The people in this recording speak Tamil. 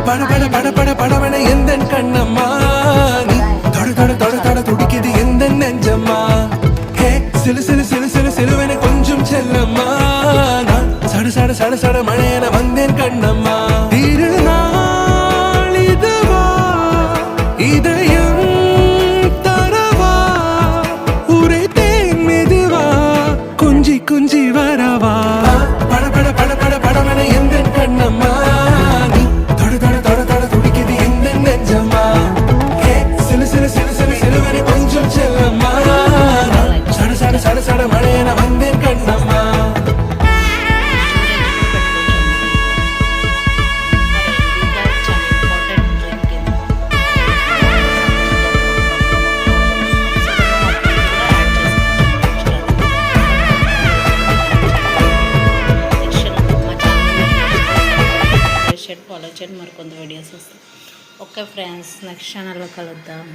பட பட பட பட படவன எந்த கண்ணம்மா நீ தொட தொட தொட தொட துடிக்குது எந்த நெஞ்சம்மா ஹே சிலு சிலு சிலு சிலு சிலுவென கொஞ்சம் செல்லம்மா நான் சட சட சட சட மழையென வந்தேன் கண்ணம்மா திருநாள் இதுவா இதயம் தரவா உரைத்தேன் மெதுவா குஞ்சி குஞ்சி வரவா பட பட பட பட படவன எந்த கண்ணம்மா நீ தொட தொட தொட தொட துடிக்குது எந்த நெஞ்சம்மா ஹே சிலு சிலு சிலு சிலு சிலுவென கொஞ்சம் செல்லம்மா சட சட சட சட மழையென வந்தேன் கண்ணம்மா ఫాలో చేయండి, మరికొంత వీడియోస్ వస్తాయి. ఓకే ఫ్రెండ్స్, నెక్స్ట్ ఛానల్లో కలుద్దాం.